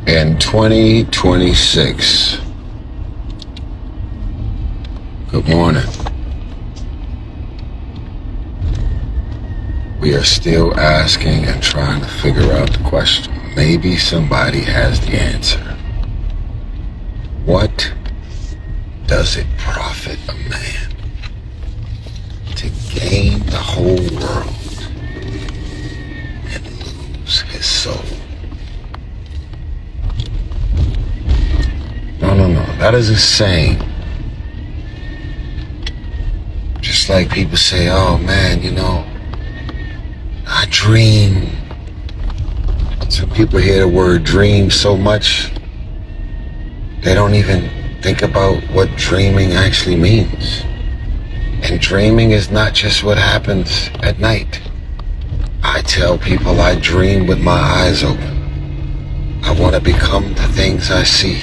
In 2026, good morning. We are still asking and trying to figure out the question. Maybe somebody has the answer. What does it profit a man to gain the whole world and lose his soul? No. That is a saying. Just like people say, oh man, I dream. Some people hear the word dream so much, they don't even think about what dreaming actually means. And dreaming is not just what happens at night. I tell people I dream with my eyes open. I want to become the things I see.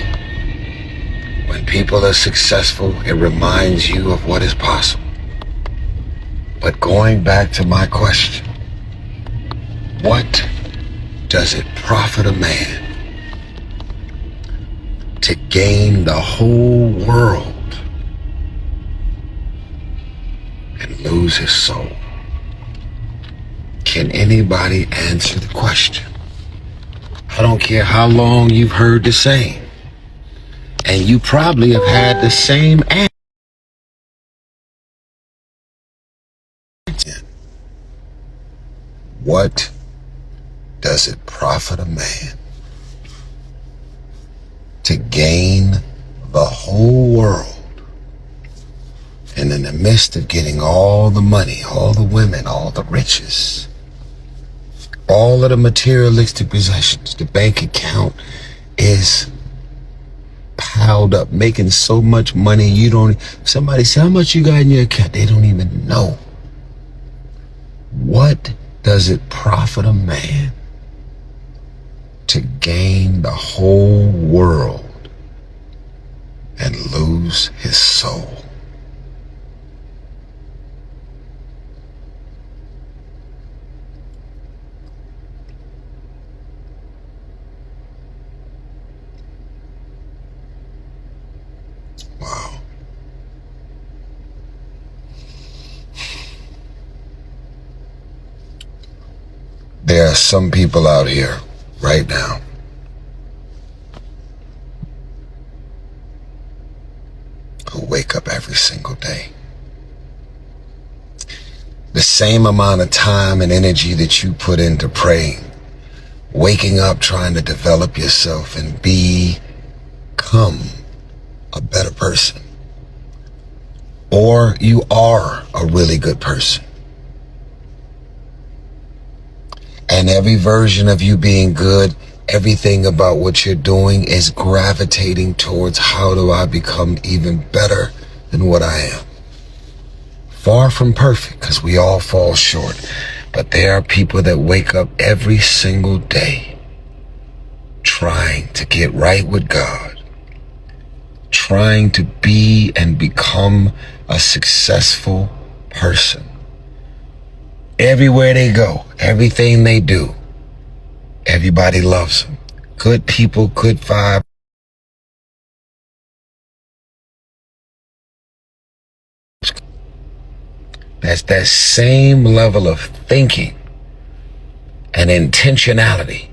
When people are successful, it reminds you of what is possible. But going back to my question, what does it profit a man to gain the whole world and lose his soul? Can anybody answer the question? I don't care how long you've heard the saying, and you probably have had the same answer. What does it profit a man to gain the whole world, and in the midst of getting all the money, all the women, all the riches, all of the materialistic possessions, the bank account is piled up, making so much money somebody say, how much you got in your account? They don't even know. What does it profit a man to gain the whole world and lose his soul? Wow. There are some people out here right now who wake up every single day. The same amount of time and energy that you put into praying, waking up trying to develop yourself and become a better person. Or you are a really good person. And every version of you being good, everything about what you're doing is gravitating towards how do I become even better than what I am. Far from perfect, because we all fall short. But there are people that wake up every single day trying to get right with God, trying to be and become a successful person. Everywhere they go, everything they do, everybody loves them. Good people, good vibe. That's that same level of thinking and intentionality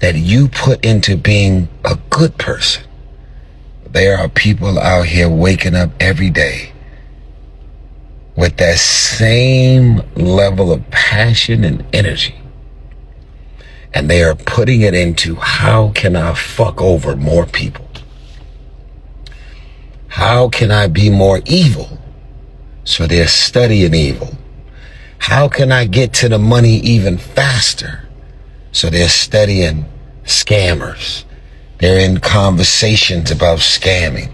that you put into being a good person. There are people out here waking up every day with that same level of passion and energy. And they are putting it into, how can I fuck over more people? How can I be more evil? So they're studying evil. How can I get to the money even faster? So they're studying scammers. They're in conversations about scamming.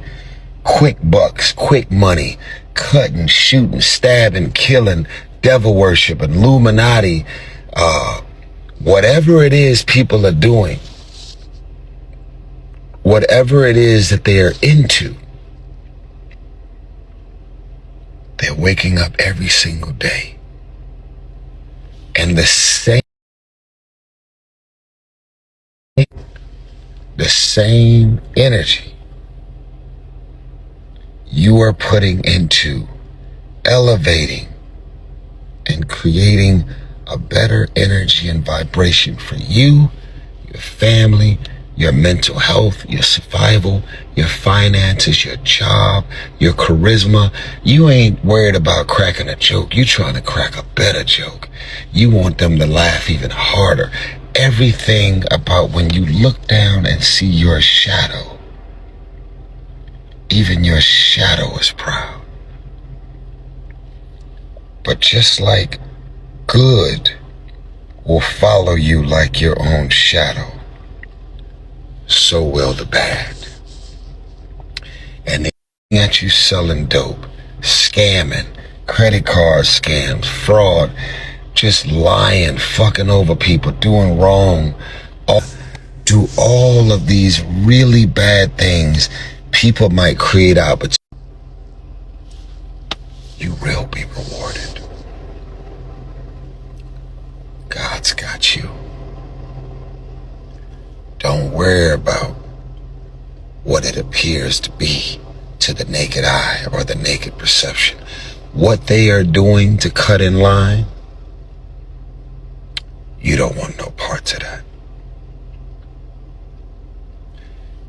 Quick bucks, quick money, cutting, shooting, stabbing, killing, devil worship, Illuminati, whatever it is people are doing, whatever it is that they are into, they're waking up every single day. And the same energy you are putting into elevating and creating a better energy and vibration for you, your family, your mental health, your survival, your finances, your job, your charisma. You ain't worried about cracking a joke. You trying to crack a better joke. You want them to laugh even harder. Everything about when you look down and see your shadow, even your shadow is proud. But just like good will follow you like your own shadow, so will the bad. And they at you selling dope, scamming, credit card scams, fraud, just lying, fucking over people, doing wrong, do all of these really bad things people might create opportunities. You will be rewarded. God's got you. Don't worry about what it appears to be to the naked eye or the naked perception. What they are doing to cut in line, you don't want no parts of that.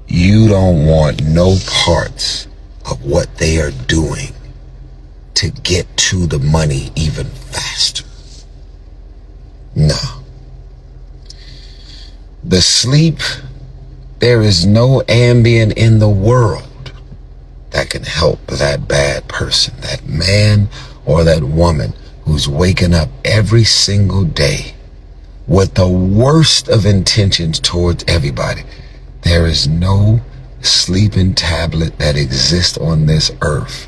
You don't want no parts of what they are doing to get to the money even faster. No. The sleep, there is no Ambien in the world that can help that bad person, that man or that woman who's waking up every single day with the worst of intentions towards everybody. There is no sleeping tablet that exists on this earth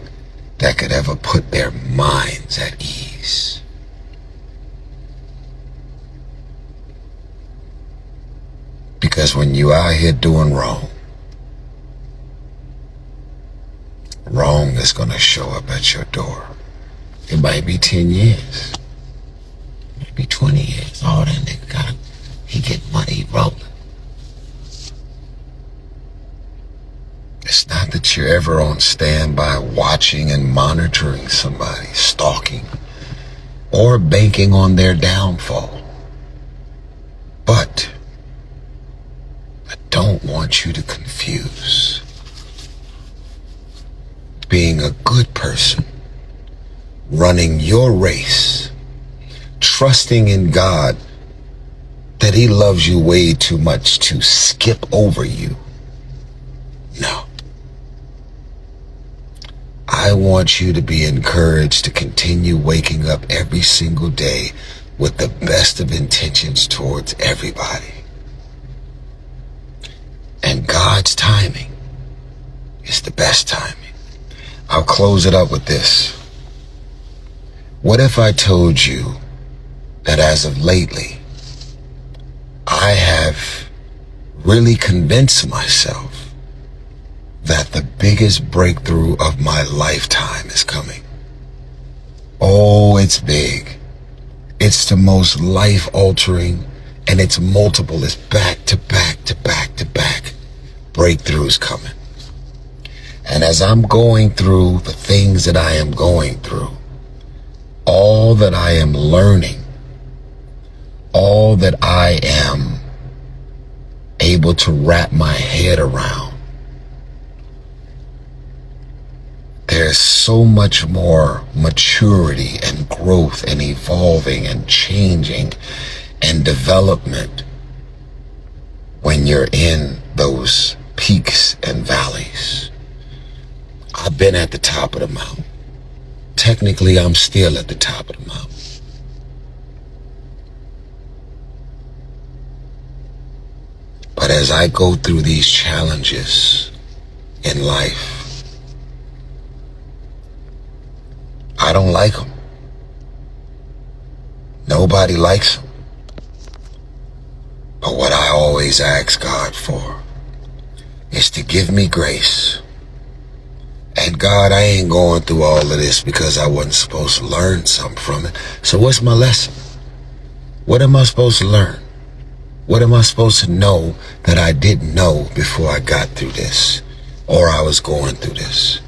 that could ever put their minds at ease. Because when you out here doing wrong, wrong is going to show up at your door. It might be 10 years. It might be 20 years. Oh, that nigga he get money rolling. It's not that you're ever on standby watching and monitoring somebody, stalking, or banking on their downfall. But I don't want you to confuse being a good person, running your race, trusting in God that He loves you way too much to skip over you. No. I want you to be encouraged to continue waking up every single day with the best of intentions towards everybody. And God's timing is the best timing. I'll close it up with this. What if I told you that as of lately, I have really convinced myself that the biggest breakthrough of my lifetime is coming? Oh, it's big. It's the most life-altering, and it's multiple. It's back to back to back to back breakthroughs coming. And as I'm going through the things that I am going through, all that I am learning, all that I am able to wrap my head around, there's so much more maturity and growth and evolving and changing and development when you're in those peaks and valleys. I've been at the top of the mountain. Technically, I'm still at the top of the mountain. But as I go through these challenges in life, I don't like them. Nobody likes them. But what I always ask God for is to give me grace. And God, I ain't going through all of this because I wasn't supposed to learn something from it. So what's my lesson? What am I supposed to learn? What am I supposed to know that I didn't know before I got through this, or I was going through this?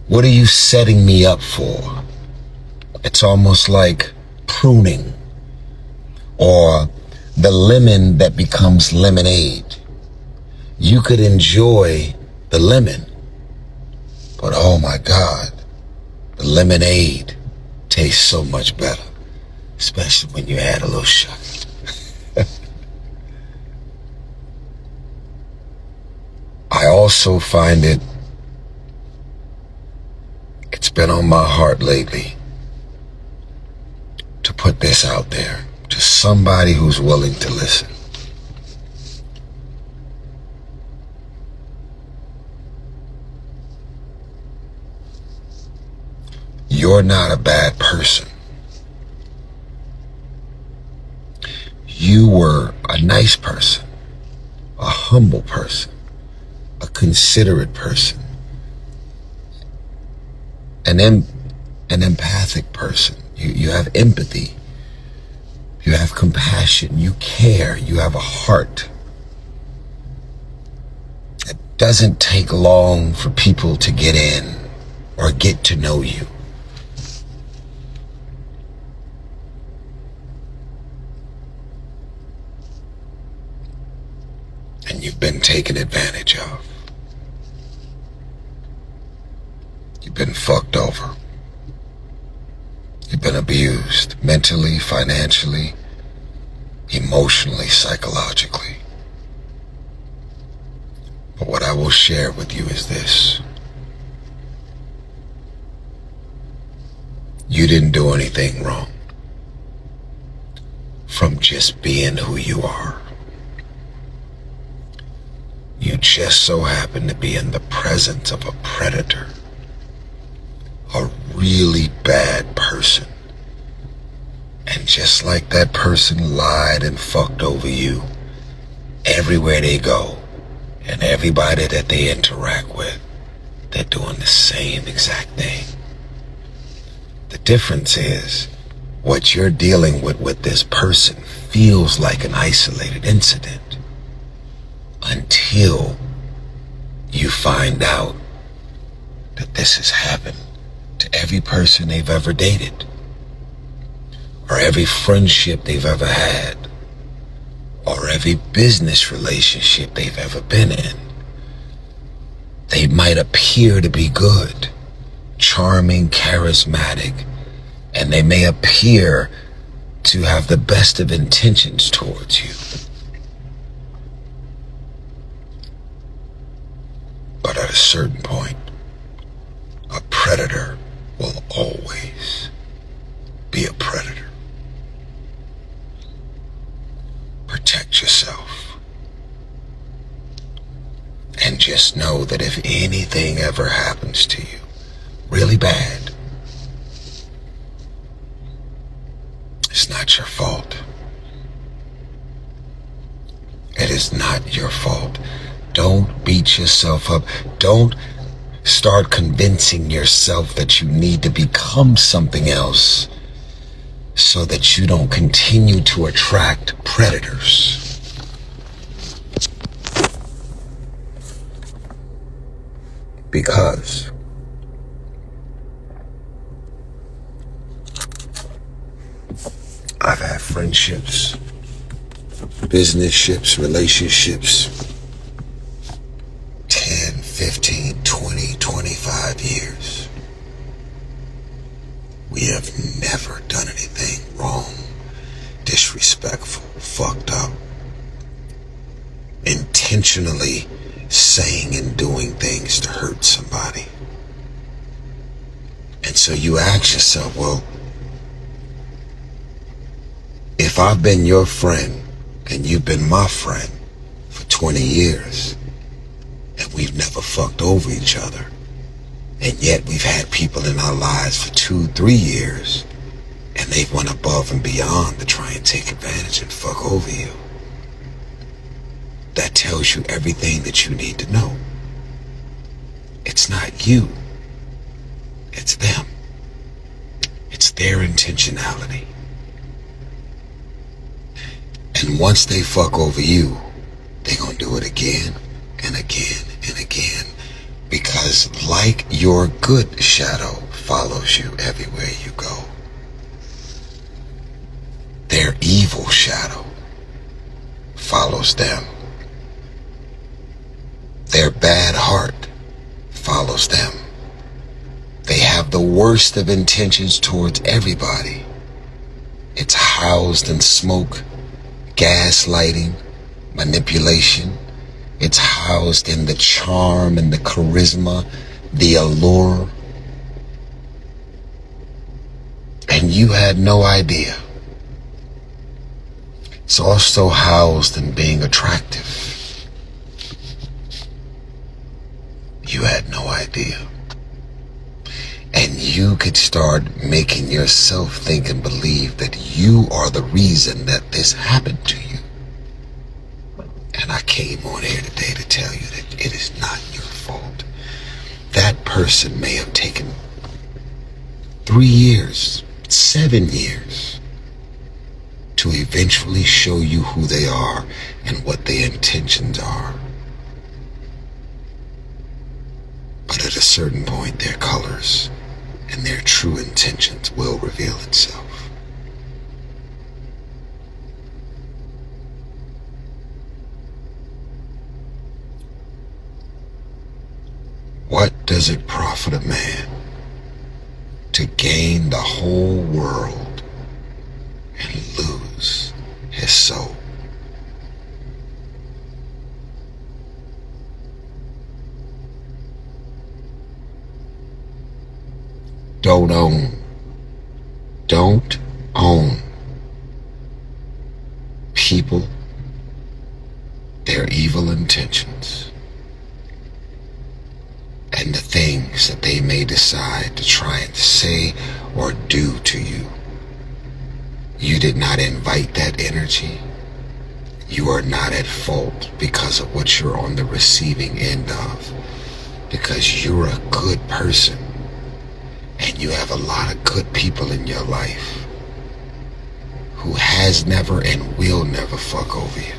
What are you setting me up for? It's almost like pruning, or the lemon that becomes lemonade. You could enjoy the lemon, but oh my God, the lemonade tastes so much better, especially when you add a little sugar. I also find it's been on my heart lately to put this out there to somebody who's willing to listen. You're not a bad person. You were a nice person, a humble person, a considerate person, an empathic person. You have empathy. You have compassion. You care. You have a heart. It doesn't take long for people to get in or get to know you. And you've been taken advantage of. You've been fucked over. You've been abused mentally, financially, emotionally, psychologically. But what I will share with you is this. You didn't do anything wrong from just being who you are. You just so happen to be in the presence of a predator, a really bad person. And just like that person lied and fucked over you, everywhere they go and everybody that they interact with, they're doing the same exact thing. The difference is what you're dealing with this person feels like an isolated incident until you find out that this has happened to every person they've ever dated, or every friendship they've ever had, or every business relationship they've ever been in. They might appear to be good, charming, charismatic, and they may appear to have the best of intentions towards you. But at a certain point, a predator will always be a predator. Protect yourself. And just know that if anything ever happens to you, really bad, it's not your fault. It is not your fault. Don't beat yourself up. Don't start convincing yourself that you need to become something else so that you don't continue to attract predators. Because I've had friendships, business-ships, relationships, 10, 15, 20, 25 years. We have never done anything wrong, disrespectful, fucked up, intentionally saying and doing things to hurt somebody. And so you ask yourself, well, if I've been your friend and you've been my friend for 20 years and we've never fucked over each other, and yet we've had people in our lives for 2-3 years and they've went above and beyond to try and take advantage and fuck over you, that tells you everything that you need to know. It's not you. It's them. It's their intentionality. And And once they fuck over you, they gonna do it again and again and again. Because like your good shadow follows you everywhere you go, their evil shadow follows them. Their bad heart follows them. They have the worst of intentions towards everybody. It's housed in smoke, gaslighting, manipulation. It's housed in the charm and the charisma, the allure. And you had no idea. It's also housed in being attractive. You had no idea. And you could start making yourself think and believe that you are the reason that this happened to you. And I came on here today to tell you that it is not your fault. That person may have taken 3 years, 7 years to eventually show you who they are and what their intentions are. But at a certain point, their colors and their true intentions will reveal itself. What does it profit a man to gain the whole world and lose his soul? Don't own people, their evil intentions, and the things that they may decide to try and say or do to you. You did not invite that energy. You are not at fault because of what you're on the receiving end of, because you're a good person and you have a lot of good people in your life who has never and will never fuck over you.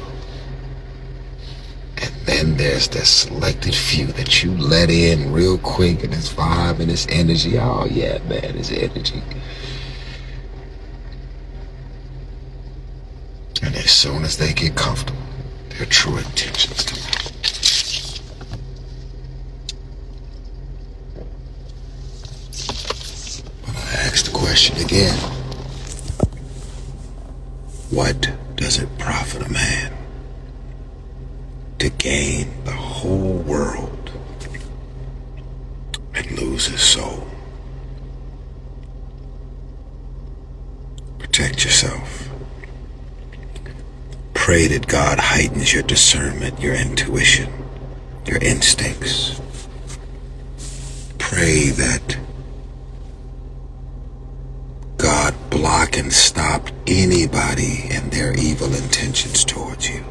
And then there's the selected few that you let in real quick, and it's vibe and it's energy. Oh yeah, man, it's energy. And as soon as they get comfortable, their true intentions come out. But I ask the question again. What does it profit a man to gain the whole world and lose his soul? Protect yourself. Pray that God heightens your discernment, your intuition, your instincts. Pray that God block and stop anybody and their evil intentions towards you.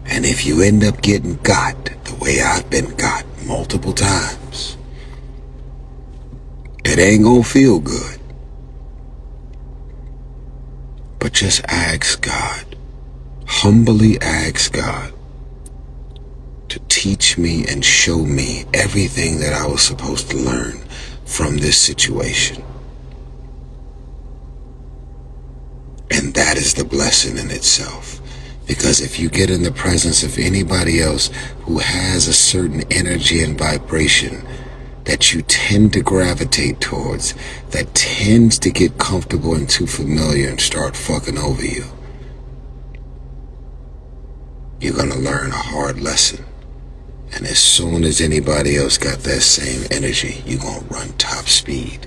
And if you end up getting got the way I've been got multiple times, it ain't gonna feel good. But just ask God, humbly ask God to teach me and show me everything that I was supposed to learn from this situation. And that is the blessing in itself. Because if you get in the presence of anybody else who has a certain energy and vibration that you tend to gravitate towards, that tends to get comfortable and too familiar and start fucking over you, you're gonna learn a hard lesson. And as soon as anybody else got that same energy, you're gonna run top speed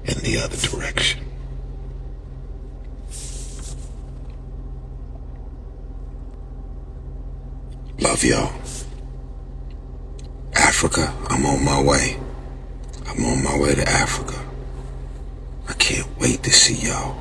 in the other direction. Love y'all. Africa, I'm on my way. I'm on my way to Africa. I can't wait to see y'all.